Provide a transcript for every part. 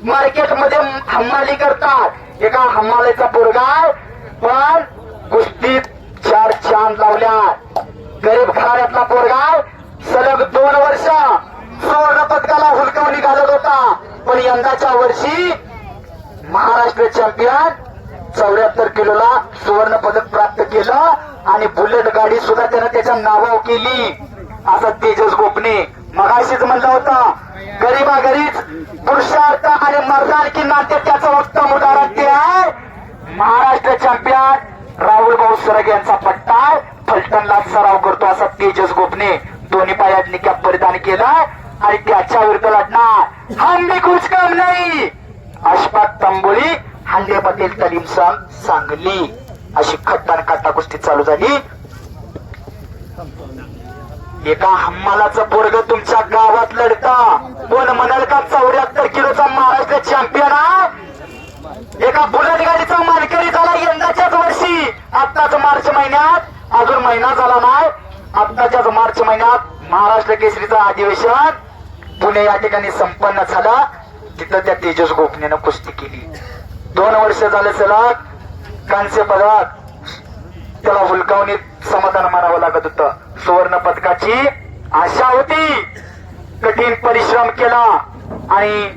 Market मध्ये हमाली करतात. एका हमालीचा पोरगा पण कुस्तीत 4 चांद लावल्या. गरीब घराण्यातला पोरगा सलग 2 वर्ष सुवर्ण पदकाला हुलकावणी घालत होता. पण यंदाच्या वर्षी महाराष्ट्र चॅम्पियन 74 किलोला सुवर्ण पदक प्राप्त केलं आणि बुलेट गाडी सुद्धा त्यानं त्याच्या नावावर केली. असं तेजस गोपने मगाशीच म्हणलं होतं, गरीबागरीच पुरुषार्थ आणि मर्दानकी नाते त्याचं उत्तम उदाहरण ते आहे. महाराष्ट्र चॅम्पियन राहुल भाऊ सरग यांचा पट्टा फलटणला सराव करतो असा तेजस गोपने दोन्ही पायात निकॅप परिधान केला आणि त्याच्या विरुद्ध लढणार. हम भी कुछ कम नहीं. अशफाक तांबोळी, हांडे पटेल तालीम संघ सांगली अशी खट्टान काटा कुस्ती चालू झाली. एका हम्मालाचं पोरग तुमच्या गावात लढता कोण म्हणाल का 74 किलोचा महाराष्ट्र चॅम्पियन आहे. एका बुलेट गाडीचा मानकरी झाला यंदाच्याच वर्षी. आत्ताच मार्च महिन्यात, अजून महिना झाला नाही, आत्ताच्याच मार्च महिन्यात महाराष्ट्र केसरीचं अधिवेशन पुणे या ठिकाणी संपन्न झालं. तिथं त्या तेजस गोपनेनं कुस्ती केली. 2 वर्ष झाले सलग कांस्य पदक त्याला हुलकावणीत समाधान मानावं लागत होतं. सुवर्ण पदकाची आशा होती. कठीण परिश्रम केला आणि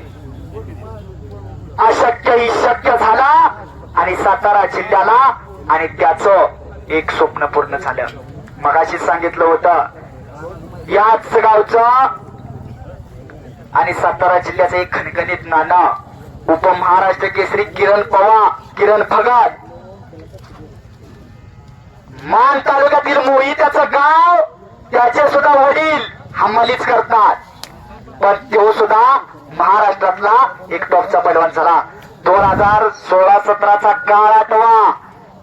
अशक्य शक्य झाला आणि सातारा जिल्ह्याला आणि त्याचं एक स्वप्न पूर्ण झालं. मगाशी सांगितलं होतं याच गावचं आणि सातारा जिल्ह्याचं एक खणखणीत नाणं उपमहाराष्ट्र केसरी किरण भगत मान तालुक्यातील मोही त्याचं गाव. त्याचे सुद्धा वडील हमालीच करतात पण तो सुद्धा महाराष्ट्रातला एक टॉपचा पैलवान झाला. 2016-17चा काळ आठवा.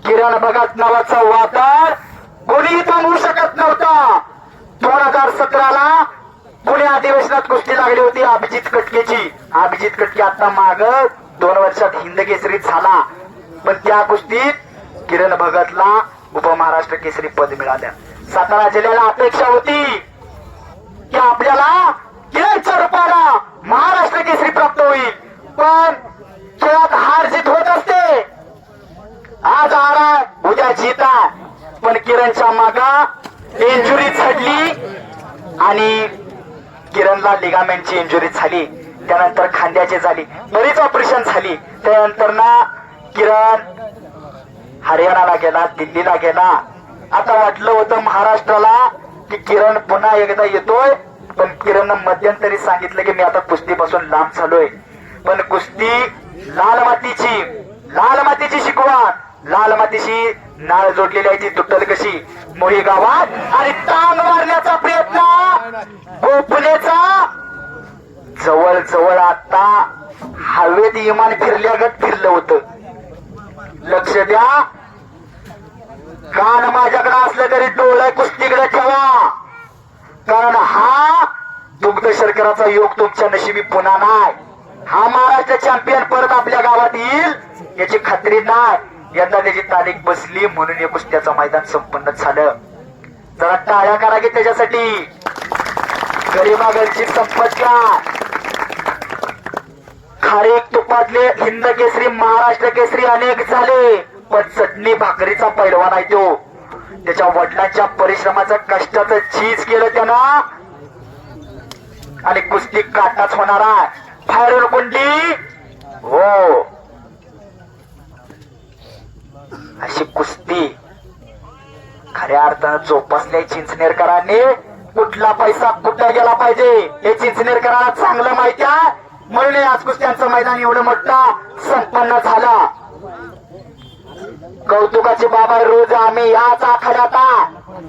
किरण भगत नावाचं वादळ कोणीही थांबवू शकत नव्हतं. 2017ला पुणे अधिवेशनात कुस्ती लागली होती अभिजित कटकेची. अभिजित कटके आता माग 2 वर्षात हिंद केसरी झाला पण त्या कुस्तीत किरण भगतला उपमहाराष्ट्र केसरी पद मिळाल्या. सातारा जिल्ह्याला अपेक्षा होती की आपल्याला किरणच्या रूपाला महाराष्ट्र केसरी प्राप्त होईल पण खेळात हार जीत होत असते. आज हार उद्या जीत आहे पण किरणच्या मागा इंजुरी झडली आणि किरणला लिगामेंटची इंजुरी झाली. त्यानंतर खांद्याची झाली, बरीच ऑपरेशन झाली. त्यानंतर ना किरण हरियाणाला गेला, दिल्लीला गेला. आता वाटलं होतं महाराष्ट्राला की किरण पुन्हा एकदा येतोय पण किरण मध्यंतरी सांगितलं की मी आता कुस्तीपासून लांब झालोय. पण कुस्ती लाल मातीची शिकवण, लाल मातीशी नाळ जोडलेली आहे ती तुटल कशी. मोही गावात आणि टांग मारण्याचा प्रयत्न गोपनेचा जवळ आता हवेत इमान फिरल्यागत फिरलं होतं. लक्ष द्या, कान माझ्याकडे असलं तरी डोळे कुस्तीकडे ठेवा कारण हा दुग्ध शर्कराचा योग तुमच्या नशिबी पुन्हा नाही. हा महाराष्ट्र चॅम्पियन परत आपल्या गावात येईल याची खात्री नाही. यंदा त्याची तारीख बसली म्हणून या कुस्त्याचं मैदान संपन्न झालं. जरा टाळ्या करा की त्याच्यासाठी. गरीबागरची संपत्ती खारीक तुपातले हिंद केसरी महाराष्ट्र केसरी अनेक झाले पण चटणी भाकरीचा पैलवान आहे तो. त्याच्या वडिलांच्या परिश्रमाचं कष्टाचं चीज केलं त्यानं आणि कुस्ती काटाच होणार आहे. फायरल कुंडी हो अशी कुस्ती खऱ्या अर्थानं जोपासल्या चिंचनेरकरांनी. कुठला पैसा कुठला गेला पाहिजे हे चिंचनेरकरांना चांगलं माहिती आहे म्हणून आज कुस्त्यांचं मैदान एवढं मोठं संपन्न झालं. कौतुकाचे बाबा रोज आम्ही याच आखाड्यात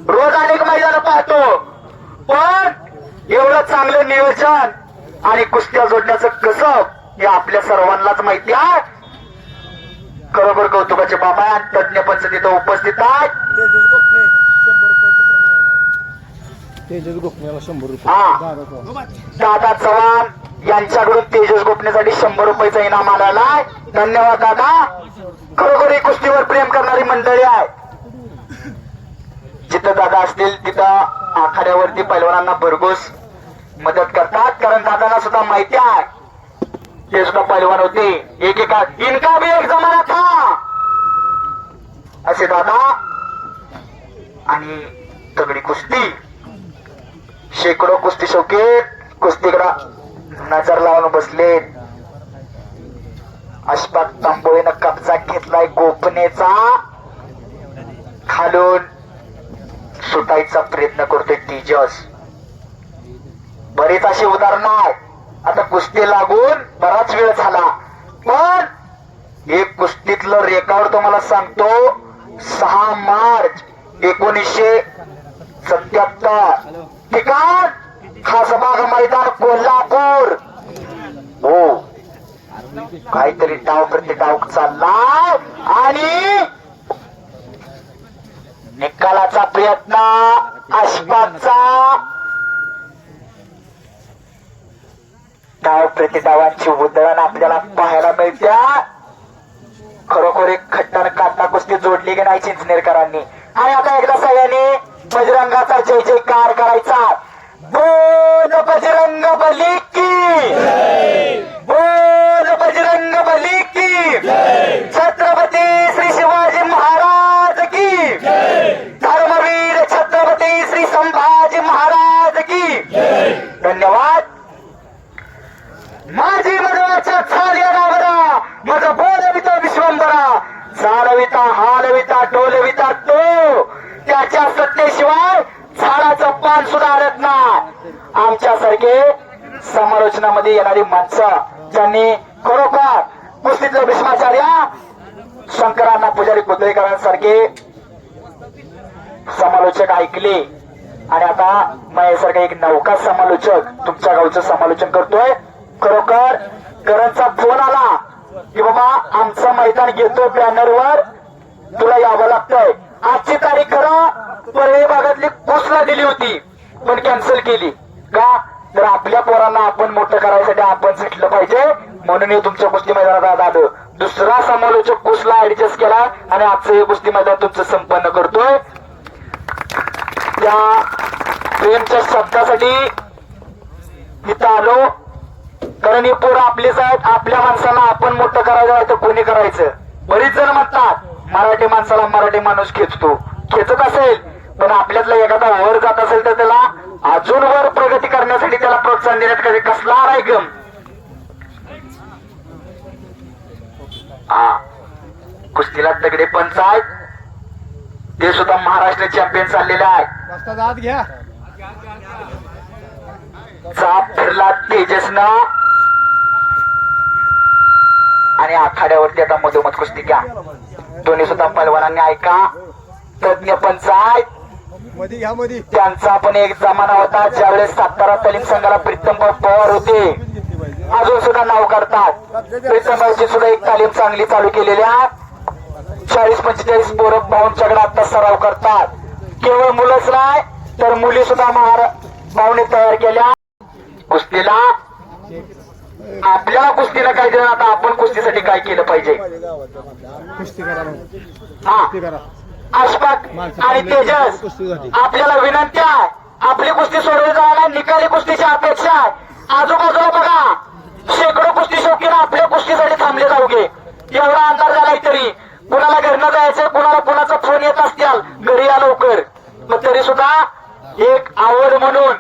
रोज अनेक मैदान पाहतो पण एवढं चांगलं नियोजन आणि कुस्त्या जोडण्याचं कसं हे आपल्या सर्वांनाच माहिती आहे. खरोखर कौतुकाचे बाबा आणि तज्ञ पंच तिथं उपस्थित आहेत. तेजस गोपनेला 100 रुपये. दादा चव्हाण यांच्याकडून तेजस गोपनेसाठी 100 रुपयाचा इनाम आलेला आहे. धन्यवाद दादा. खरोखर कुस्तीवर प्रेम करणारी मंडळी आहे. जिथं दादा असतील तिथं आखाड्यावरती पैलवानांना भरघोस मदत करतात कारण दादांना सुद्धा माहिती आहे ते सुद्धा पैलवान होते. एकेका इनका भी एक जमाना था असे दादा. आणि दगडी कुस्ती, शेकडो कुस्ती शौकीन कुस्तीकडा नजर लावून बसले. अशफाक तांबोळीनं कब्जा घेतलाय गोपनेचा. खालून सुटायचा प्रयत्न करतोय तेजस. बरीच अशी उदाहरणं आहेत. आता कुस्ती लागून बराच वेळ झाला, पण एक कुस्तीतलं रेकॉर्ड तुम्हाला सांगतो. 6 मार्च 1977, ठिकाण खासबाग मैदान कोल्हापूर. हो, काहीतरी डाव प्रति डाव चाललाय आणि निकालाचा प्रयत्न अशफाकचा. डाव प्रति डावांची उधळण आपल्याला पाहायला मिळत्या. खरोखर एक खट्टान काटा कुस्ती जोडली की नाही चिंचनेरकरांनी. आणि आता एकदा सगळ्यांनी बजरंगाचा जय जयकार करायचा. बोल बजरंग बली की, बोल बजरंग बली की, छत्रपती श्री शिवाजी महाराज की, धर्मवीर छत्रपती श्री संभाजी महाराज की. धन्यवाद. माझी मधवाच्या छाल्या नावरा, माझा बोलविता विश्वंभरा, चालविता हालविता टोलविता तो, त्याच्या सत्तेशिवाय झाडाचं पान सुद्धा हलत नाही. आमच्यासारखे समालोचनामध्ये येणारी माणसं ज्यांनी खरोखर कुस्तीतले भीष्माचार्य शंकरांना पुजारी कुत्रेकरांसारखे समालोचक ऐकले. आणि आता माझ्यासारखा एक नौका समालोचक तुमच्या गावचं समालोचन करतोय. खरोखर करणचा फोन आला की बाबा आमचं मैदान घेतोय बॅनरवर, तुला यावं लागतंय. आजची तारीख खरं परळी भागातली कुसला दिली होती, पण कॅन्सल केली का, तर आपल्या पोरांना आपण मोठं करायसाठी आपण झटलं पाहिजे म्हणून हे तुमच्या कुस्ती मैदानात आलं. दुसरा समालोचक कुसला ऍडजस्ट केला आणि आजचं हे कुस्ती मैदान तुमचं संपन्न करतोय. त्या प्रेमच्या शब्दासाठी इथं आलो, कारण ही पोरं आपलीच आहेत. आपल्या माणसाला आपण मोठं करायचं नाही तर कोणी करायचं. बरीच जण म्हणतात मराठी माणसाला मराठी माणूस खेचतो, खेचत असेल, पण आपल्यातला एखादा वर जात असेल तर त्याला अजून वर प्रगती करण्यासाठी त्याला प्रोत्साहन देण्यात कधी कसला आहे गम. हा, कुस्तीला दगडे पंच आहेत, ते सुद्धा महाराष्ट्र चॅम्पियन चाललेले आहेत. आत घ्या. चाप फिरला तेजसनं आणि आखाड्यावरती आता मधोमध कुस्ती घ्या. दोन्ही सुद्धा पैलवानांनी ऐका, तज्ञ पंच आहेत. त्यांचा पण एक जमाना होता ज्यावेळेस सातारा तालीम संघाला प्रीतम पवार होते, अजून सुद्धा नाव करतात. प्रीतमची सुद्धा एक तालीम चांगली चालू केलेल्या 40-45 पोरं भाऊंच्याकडे आता सराव करतात. केवळ मुलंच नाही तर मुली सुद्धा भाऊने तयार केल्या. कुस्तीला आपल्याला कुस्तीला काय दिलं, आता आपण कुस्तीसाठी काय केलं पाहिजे. अशफाक आणि तेजस आपल्याला विनंती आहे, आपली कुस्ती सोडवली जायला निकाली कुस्तीची अपेक्षा आहे. आजूबाजूला बघा शेकडो कुस्ती शौकीन आपल्या कुस्तीसाठी थांबले जाऊगे. एवढा अंदाज झालाय तरी कुणाला घरनं जायचं, कुणाला कुणाचा फोन येत असतील घरी या लवकर, मग तरी सुद्धा एक आवड म्हणून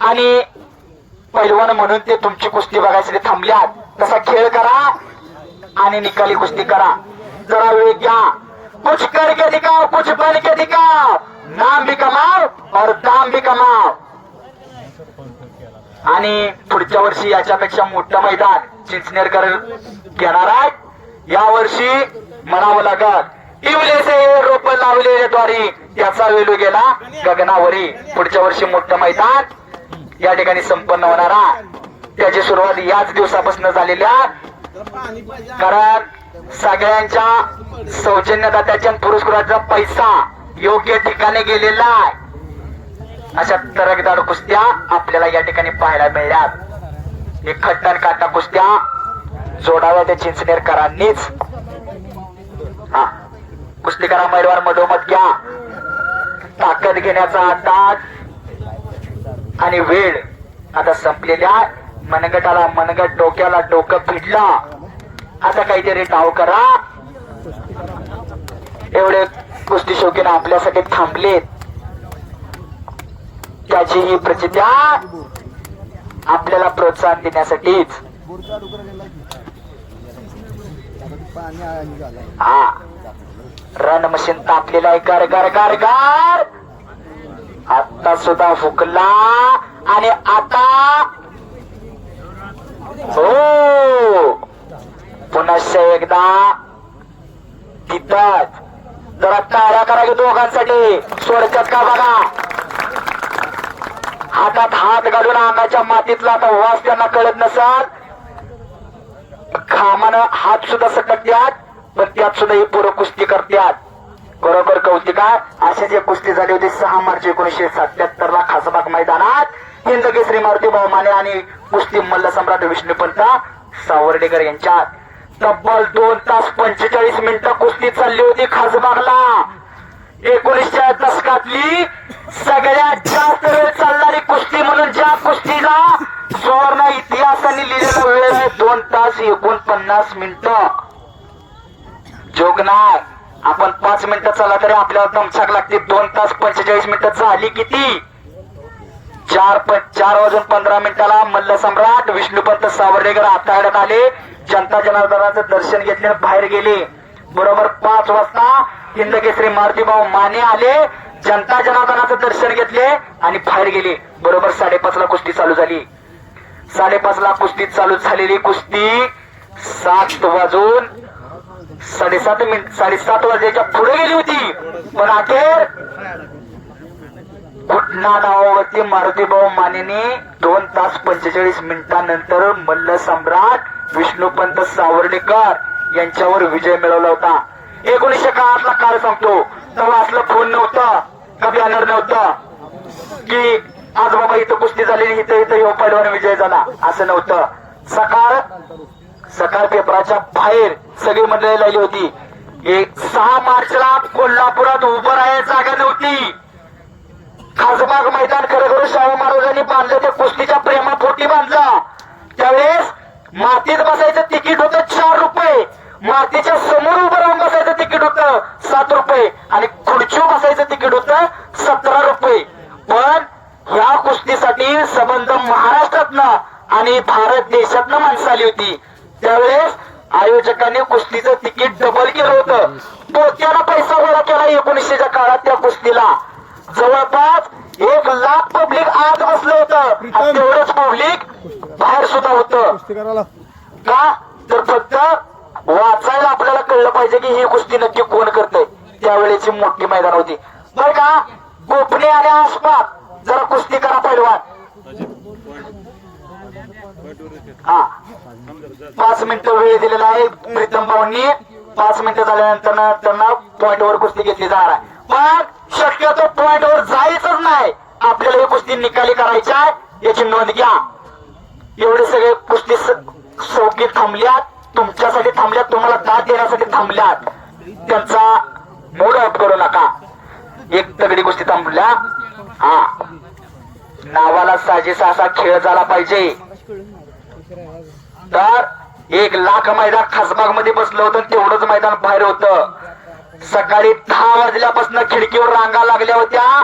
आणि पैलवान म्हणून ते तुमची कुस्ती बघायसाठी थांबल्यात. तसा खेळ करा आणि निकाली कुस्ती करा. जरा वेळ घ्या. कुछ करके दिखाओ, कुछ बन के दिखाओ, नाम भी कमाओ और दाम भी कमाओ. आणि पुढच्या वर्षी याच्यापेक्षा मोठं मैदान चिंचनेरकर घेणार आहेत. या वर्षी म्हणावं लागत इवलेसे रोप लावलेले द्वारी त्याचा वेलू गेला गगनावरी. पुढच्या वर्षी मोठं मैदान या ठिकाणी संपन्न होणार आहे. त्याची सुरुवात याच दिवसापासून झालेल्या, कारण सगळ्यांच्या सौजन्यदात्याच्या पुरस्काराचा पैसा योग्य ठिकाणी गेलेला आहे. अशा तरकदार कुस्त्या आपल्याला या ठिकाणी पाहायला मिळतात. एक खट्टन काटा कुस्त्या जोडाव्या त्या चिंचनेरकरांनीच. हा, कुस्तीकरा मैदान मधोमध घ्या. ताकद घेण्याचा अंदाज आणि वेळ आता संपलेल्या मनगटाला मनगट, डोक्याला डोकं भिडला. आता काहीतरी डाव करा. एवढे कुस्ती शौकीन आपल्यासाठी थांबलेत. त्याची ही प्रचिती आपल्याला प्रोत्साहन देण्यासाठीच. हा रण मशीन तापलेला आहे. गार गार गार गार. आता सुद्धा फुकला आणि आता हो पुन्हा एकदा तिथंच. जरा टाळ्या करा की दोघांसाठी. सोडतात का बघा. हातात हात घालून अंगाच्या मातीतला आता वास त्यांना कळत नसाल. घामानं हात सुद्धा सटकत्यात, पण त्यात सुद्धा ही पोरं कुस्ती करतात. बरोबर कौतिक आहे. अशीच एक कुस्ती झाली होती 6 मार्च 1977 ला खासबाग मैदानात. हिंद केसरी मारुती भाऊ माने आणि कुस्ती मल्ल सम्राट विष्णुपंत सावर्डेकर यांच्यात तब्बल 2 तास 45 मिनिटं कुस्ती चालली होती खासबागला. 19च्या दशकातली सगळ्यात जास्त वेळ चालणारी कुस्ती म्हणून ज्या कुस्तीला सुवर्ण इतिहासाने लिहिलेला वेळ आहे 2 तास 49 मिनिटं. जोग नाही. आपण 5 मिनिटं चालला तरी आपल्याला दमछाक लागते. 2 तास 45 मिनिटं झाली किती? 4 वाजून 15 मिनिटाला मल्ल सम्राट विष्णुपंत सावर्डेकर आताड्यात आले. जनता जनार्दनाचं दर्शन घेतले, बाहेर गेले. बरोबर 5 वाजता हिंद केसरी मारुतीभाऊ माने आले, जनता जनार्दनाचं दर्शन घेतले आणि बाहेर गेले. बरोबर 5:30 ला कुस्ती चालू झाली. 5:30 ला कुस्ती चालू झालेली कुस्ती 7 वाजून 7:30 वाजेच्या पुढे गेली होती. पण अखेर घुटना डावावरती मारुतीभाऊ मानेने 2 तास 45 मिनिटांनंतर मल्ल सम्राट विष्णुपंत सावर्डेकर यांच्यावर विजय मिळवला होता. 1961 काळ सांगतो. तेव्हा असलं फोन नव्हतं, का बॅनर नव्हतं की आज बाबा इथं कुस्ती झाली, इथं पहिलवान विजय झाला, असं नव्हतं. सकाळ पेपराच्या बाहेर सगळी मंडळी लागली होती. 6 मार्चला कोल्हापुरात उभं राहायची जागा नव्हती. खासबाग मैदान खरं शाहू महाराजांनी बांधलं, ते कुस्तीच्या प्रेमापोटी बांधलं. त्यावेळेस मातीत बसायचं तिकीट होतं 4 रुपये. मातीच्या समोर उभं राहून बसायचं तिकीट होतं 7 रुपये आणि खुर्चीवर बसायचं तिकीट होतं 17 रुपये. पण ह्या कुस्तीसाठी संबंध महाराष्ट्रातनं आणि भारत देशातनं माणसं आली होती. त्यावेळेस आयोजकांनी कुस्तीचं तिकीट डबल केलं होतं. पोत्याला पैसा गोळा केला 1900च्या काळात. त्या कुस्तीला जवळपास 1 लाख पब्लिक आत बसलं होतं. तेवढंच पब्लिक बाहेर सुद्धा होतं. का तर फक्त वाचायला आपल्याला कळलं पाहिजे की ही कुस्ती नक्की कोण करतंय. त्यावेळेची मोठी मैदान होती बरं का. गोपणे आणि आसपास जरा कुस्ती करा पहिलवान. हा 5 मिनिटं वेळ दिलेला आहे प्रीतम भाऊंनी. 5 मिनिटं झाल्यानंतर त्यांना पॉइंट वर कुस्ती घेतली जाणार आहे. पण शक्यतो पॉइंट वर जायचंच नाही. आपल्याला ही कुस्ती निकाली करायची आहे, याची नोंद घ्या. एवढे सगळे कुस्ती शौकीन थांबल्यात, तुमच्यासाठी थांबल्यात, तुम्हाला दाद देण्यासाठी थांबल्यात. त्यांचा मूड ऑफ करू नका. एक तगडी कुस्ती थांबल्या. हा नावाला साजेसा असा खेळ झाला पाहिजे. तर 1 लाख मैदान खासबाग मध्ये बसलं होतं, तेवढंच मैदान बाहेर होतं. सकाळी 10 वाजल्यापासून खिडकीवर रांगा लागल्या होत्या.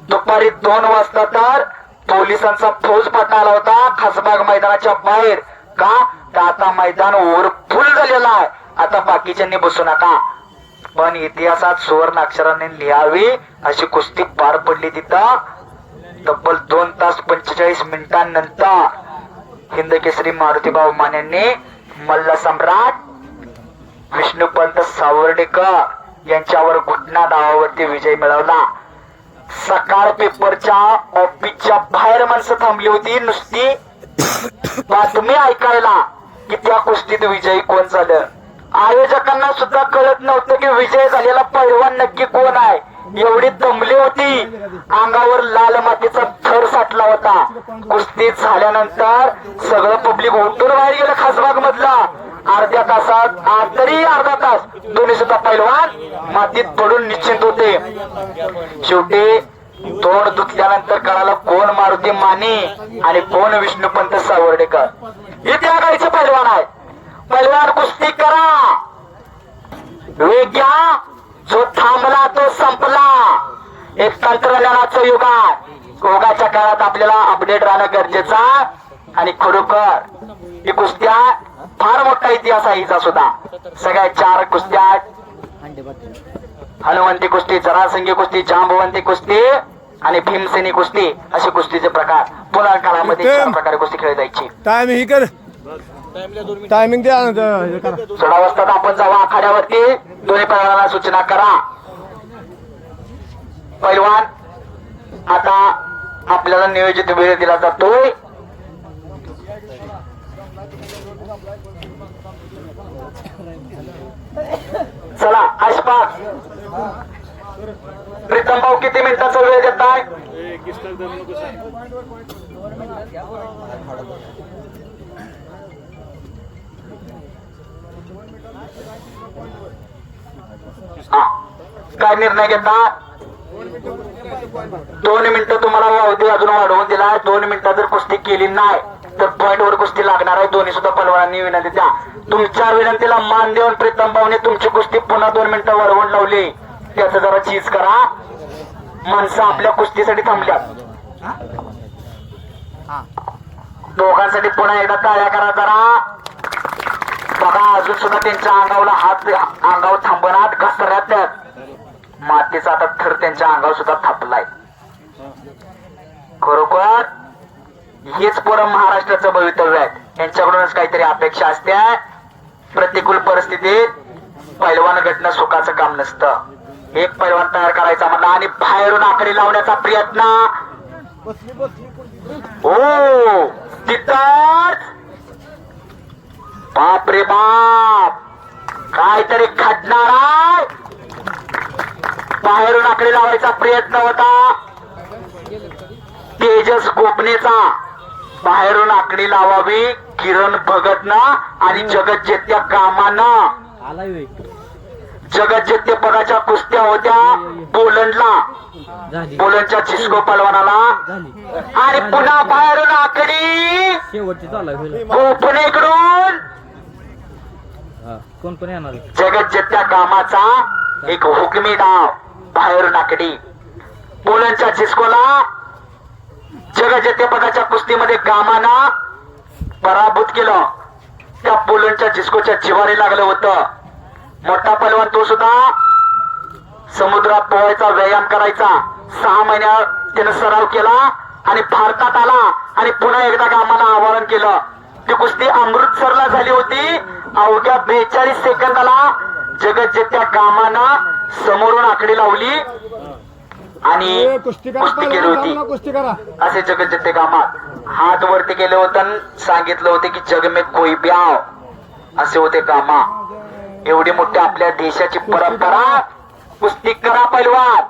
दुपारी 2 वाजता तर पोलिसांचा फौजफाटा आला होता खासबाग मैदानाच्या बाहेर. का तर आता मैदान ओव्हरफुल झालेलं आहे. आता बाकीच्यांनी बसू नका. पण इतिहासात सुवर्ण अक्षराने लिहावी अशी कुस्ती पार पडली तिथं. तब्बल 2 तास 45 मिनिटांनंतर हिंद केसरी मारुतीभाऊ मानेंनी मल्ल सम्राट विष्णुपंत सावर्डेकर यांच्यावर घुटना डावावरती विजय मिळवला. सकाळ पेपरच्या ऑफिसच्या बाहेर माणसं थांबली होती नुसती बातमी ऐकायला की त्या कुस्तीत विजयी कोण झालं. आयोजकांना सुद्धा कळत नव्हतं की विजय झालेला पैलवान नक्की कोण आहे. एवढी दमली होती, अंगावर लाल मातीचा थर साठला होता. कुस्ती झाल्यानंतर सगळं पब्लिक उठून बाहेर गेलं खासबाग मधला. अर्ध्या तासात तरी अर्धा तास दोन्ही सुद्धा पैलवान मातीत पडून निश्चिंत होते. शेवटी तोंड धुतल्यानंतर कळालं कोण मारुती माने आणि कोण विष्णुपंत सावर्डेकर. इथे आघाडीचे पैलवान आहे. पैलवान कुस्ती करा, वेग घ्या, जो थांबला तो संपला. एक तंत्रज्ञानाचं युग आहे. योगाच्या काळात आपल्याला अपडेट राहणं गरजेचं आहे. आणि खरोखर ही कुस्त्या फार मोठा इतिहास आहे हिचा सुद्धा. सगळ्या 4 कुस्त्या आहेत. हनुमंती कुस्ती, जरासंगी कुस्ती, जांबवंती कुस्ती आणि भीमसेनी कुस्ती असे कुस्तीचे प्रकार. पुराण काळामध्ये 4 प्रकारे कुस्ती खेळली जायची. टायमिंग ही कर, टायमिंग द्या. 16 वाजता आपण जावा आखाड्यावरती. दोन्ही पैलवानांना सूचना करा. पैलवान आता आपल्याला नियोजित वेळ दिला जातोय. चला आसपास प्रीतम भाऊ किती मिनिटाचा वेळ देताय? काय निर्णय घेता? 2 मिनिटं तुम्हाला अवधी अजून वाढवून दिला. 2 मिनिटं जर कुस्ती केली नाही तर पॉइंट वर कुस्ती लागणार आहे. दोन्ही सुद्धा पैलवानांनी विनंती द्या. तुमच्या विनंतीला मान देऊन प्रीतम भाऊने तुमची कुस्ती पुन्हा 2 मिनिटं वाढवून लावली. त्याचं जरा चीज करा. माणसं आपल्या कुस्तीसाठी थांबल्यात. दोघांसाठी पुन्हा एकदा टाळ्या करा जरा. बघा अजून सुद्धा त्यांच्या अंगावला हात अंगावर थांबणार घसरत. मातीचा आता थर त्यांच्या अंगावर सुद्धा थापलाय. खरोखर हेच पोरं महाराष्ट्राचं भवितव्य आहे. यांच्याकडूनच काहीतरी अपेक्षा असते. प्रतिकूल परिस्थितीत पैलवान घडणं सुखाचं काम नसतं. एक पैलवान तयार करायचा म्हणला आणि बाहेरून आकडे लावण्याचा प्रयत्न. हो तिथंच बाप रे बाप काहीतरी घडणार आहे. बाहेरून आकडे लावायचा प्रयत्न होता तेजस गोपनेचा. बाहेरून आकडी लावावी किरण भगतनं आणि जगज्जेत्या कामानं. जगज्जेत्य पदाच्या कुस्त्या होत्या पोलंडला. पोलंडच्या चिस्को पलवानाला आणि पुन्हा बाहेरून आकडी गोपनेकडून जगज्जेत्या कामाचा एक हुकमी डाव. बाहेरून आकडी पोलंडच्या चिस्कोला जगज्जेत्य पदाच्या कुस्तीमध्ये कामानं पराभूत केलं. त्या पोलंडच्या जिस्कोच्या जिवारी लागलं होतं. मोठा पैलवान तो सुद्धा समुद्रात पोहायचा व्यायाम करायचा. 6 महिन्यात त्यानं सराव केला आणि भारतात आला आणि पुन्हा एकदा कामाला आवाहन केलं. ती कुस्ती अमृतसरला झाली होती. अवघ्या 42 सेकंदाला जगज्जेत्या कामानं समोरून आकडी लावली आणि कुस्ती केली होती. असे जगज्जेत्य कामात हात वरती केले होते आणि सांगितलं होते की जग में कोई भी आओ. असे होते कामा. एवढी मोठी आपल्या देशाची परंपरा. कुस्ती करा पैलवान.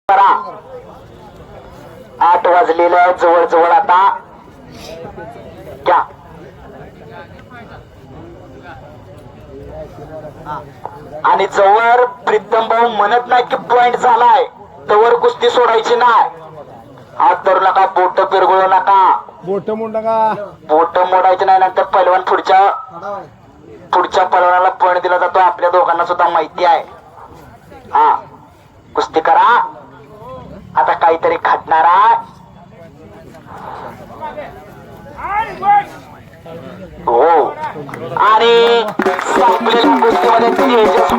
करा. 8 वाजलेलं जवळ जवळ आता क्या आणि जवळ प्रीतम भाऊ म्हणत नाही की पॉइंट झालाय तवर कुस्ती सोडायची नाही. हात धरू नका, बोट पिरगुळू नका, बोट मोड नका, बोट मोडायची नाही. नंतर पैलवान पुढच्या पैलवानाला पॉइंट दिला जातो. आपल्या दोघांना सुद्धा माहिती आहे. हा कुस्ती करा. आता काहीतरी घडणार आहे. हो आणि संपलेल्या कुस्तीमध्ये तेजस